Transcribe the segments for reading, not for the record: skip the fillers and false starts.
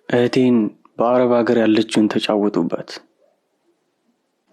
እህቴን በአረብ ሀገር ያለችውን ተጫወቱባት።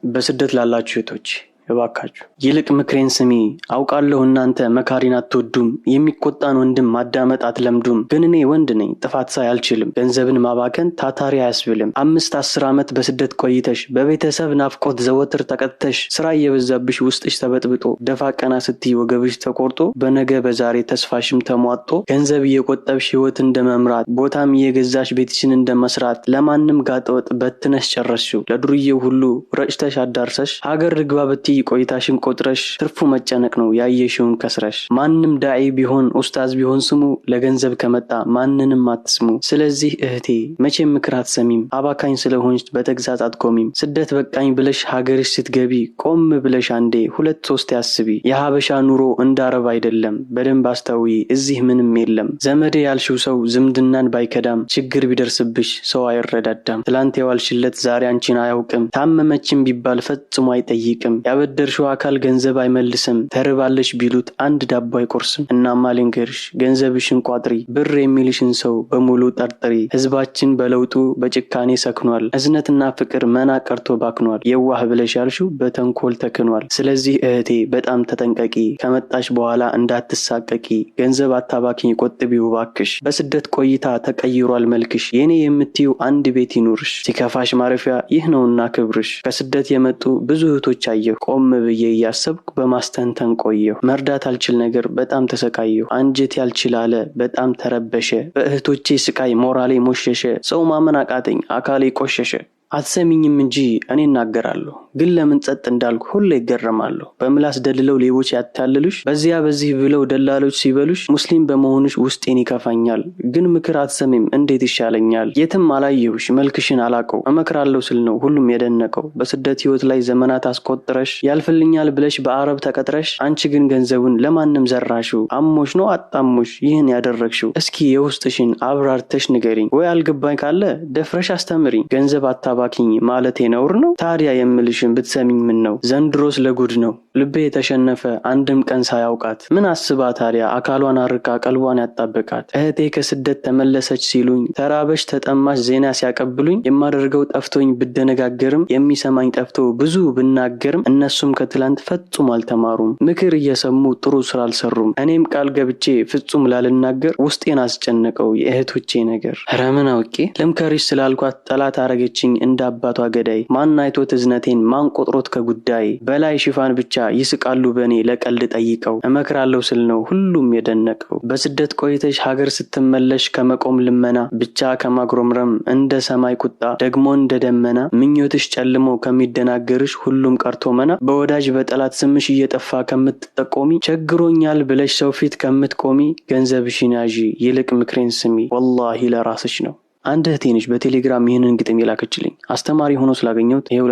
በስደት ላላችሁ እህቶች እባካችሁ ይልቅ ምክሬን ስሚ። አውቃለሁ እናንተ መካሪን አትወዱም፣ የሚቆጣን ወንድም ማዳመጥ አትለምዱም። ግን እኔ ወንድ ነኝ፣ ጥፋት ሳይ አልችልም። ገንዘብን ማባከን ታታሪ አያስብልም። 5-10 ዓመት በስደት ቆይተሽ በቤተሰብ ናፍቆት ዘወትር ተቀጥተሽ ስራ እየበዛብሽ ውስጥሽ ተበጥብጦ ደፋ ቀና ስትይ ወገብሽ ተቆርጦ በነገ በዛሬ ተስፋሽም ተሟጦ ገንዘብ እየቆጠብሽ ህይወት እንደመምራት ቦታም እየገዛሽ ቤትሽን እንደመስራት ለማንም ጋጠወጥ በትነሽ ጨረስሽው። ለዱርዬው ሁሉ ረጭተሽ አዳርሰሽ ሀገር ልግባ ብትይ ቆይታሽን ቆጥረሽ ትርፉ መጨነቅ ነው ያየሽውን ከስረሽ። ማንም ዳዒ ቢሆን ኡስታዝ ቢሆን ስሙ ለገንዘብ ከመጣ ማንንም አትስሙ። ስለዚህ እህቴ መቼም ምክር አትሰሚም፣ አባካኝ ስለሆንሽ በተግዛዝ አትቆሚም። ስደት በቃኝ ብለሽ ሀገርሽ ስትገቢ ቆም ብለሽ አንዴ 2-3 ያስቢ። የሀበሻ ኑሮ እንዳረብ አይደለም፣ በደንብ አስተውይ፣ እዚህ ምንም የለም። ዘመዴ ያልሽው ሰው ዝምድናን ባይከዳም ችግር ቢደርስብሽ ሰው አይረዳዳም። ትላንት የዋልሽለት ዛሬ አንቺን አያውቅም። ታመመችም ቢባል ፈጽሞ አይጠይቅም። ያበደርሽው አካል ገንዘብ አይመልስም። ተርባለሽ ቢሉት አንድ ዳቦ አይቆርስም። እናማ ልንገርሽ ገንዘብሽን ቋጥሪ፣ ብር የሚልሽን ሰው በሙሉ ጠርጥሪ። ህዝባችን በለውጡ በጭካኔ ሰክኗል። እዝነትና ፍቅር መና ቀርቶ ባክኗል። የዋህ ብለሽ ያልሽው በተንኮል ተክኗል። ስለዚህ እህቴ በጣም ተጠንቀቂ። ከመጣሽ በኋላ እንዳትሳቀቂ። ገንዘብ አታባኪኝ፣ ቆጥቢው ባክሽ። በስደት ቆይታ ተቀይሯል መልክሽ። የኔ የምትዩ አንድ ቤት ይኑርሽ። ሲከፋሽ ማረፊያ ይህ ነውና ክብርሽ። ከስደት የመጡ ብዙ እህቶች አየሁ። ቆም ብዬ እያሰብኩ በማስተንተን ቆየሁ። መርዳት አልችል ነገር በጣም ተሰቃየሁ። አንጀት ያልችል አለ በጣም ተረበሸ። በእህቶቼ ስቃይ ሞራሌ ሞሸሸ። ሰው ማመን አቃተኝ፣ አካሌ ቆሸሸ። አትሰሚኝም እንጂ እኔ እናገራለሁ፣ ግን ለምን ጸጥ እንዳልኩ ሁሌ ይገረማለሁ። በምላስ ደልለው ሌቦች ያታልሉሽ፣ በዚያ በዚህ ብለው ደላሎች ሲበሉሽ፣ ሙስሊም በመሆንሽ ውስጤን ይከፋኛል። ግን ምክር አትሰሚም፣ እንዴት ይሻለኛል? የትም አላየሁሽ፣ መልክሽን አላቀው። እመክራለሁ ስል ነው ሁሉም የደነቀው። በስደት ህይወት ላይ ዘመናት አስቆጥረሽ ያልፍልኛል ብለሽ በአረብ ተቀጥረሽ፣ አንቺ ግን ገንዘቡን ለማንም ዘራሽው። አሞሽ ነው አጣሞሽ ይህን ያደረግሽው? እስኪ የውስጥሽን አብራርተሽ ንገሪኝ፣ ወይ አልገባኝ ካለ ደፍረሽ አስተምሪኝ። ገንዘብ አታባኪኝ ማለቴ ነውር ነው? ታዲያ የምልሽን ብትሰሚኝ ምን ነው? ዘንድሮስ ለጉድ ነው። ልቤ የተሸነፈ አንድም ቀን ሳያውቃት ምን አስባ ታዲያ አካሏን አርቃ ቀልቧን ያጣበቃት። እህቴ ከስደት ተመለሰች ሲሉኝ፣ ተራበሽ ተጠማሽ ዜና ሲያቀብሉኝ፣ የማደርገው ጠፍቶኝ ብደነጋገርም የሚሰማኝ ጠፍቶ ብዙ ብናገርም እነሱም ከትላንት ፈጹም አልተማሩም። ምክር እየሰሙ ጥሩ ስራ አልሰሩም። እኔም ቃል ገብቼ ፍጹም ላልናገር ውስጤን አስጨነቀው የእህቶቼ ነገር። ረምን አውቄ ልምከሪሽ ስላልኳት ጠላት አረገችኝ እንደ አባቷ ገዳይ። ማን አይቶት እዝነቴን ማን ቆጥሮት ከጉዳይ። በላይ ሽፋን ብቻ ይስቃሉ በኔ ለቀልድ ጠይቀው። እመክራለሁ ስል ነው ሁሉም የደነቀው። በስደት ቆይተሽ ሀገር ስትመለሽ ከመቆም ልመና ብቻ ከማግሮምረም እንደ ሰማይ ቁጣ ደግሞ እንደ ደመና ምኞትሽ ጨልሞ ከሚደናገርሽ ሁሉም ቀርቶ መና። በወዳጅ በጠላት ስምሽ እየጠፋ ከምትጠቆሚ ቸግሮኛል ብለሽ ሰው ፊት ከምትቆሚ ገንዘብሽን ያዢ ይልቅ ምክሬን ስሚ። ወላሂ ለራስሽ ነው። አንድ እህቴ ነች በቴሌግራም ይህንን ግጥም የላከችልኝ። አስተማሪ ሆኖ ስላገኘሁት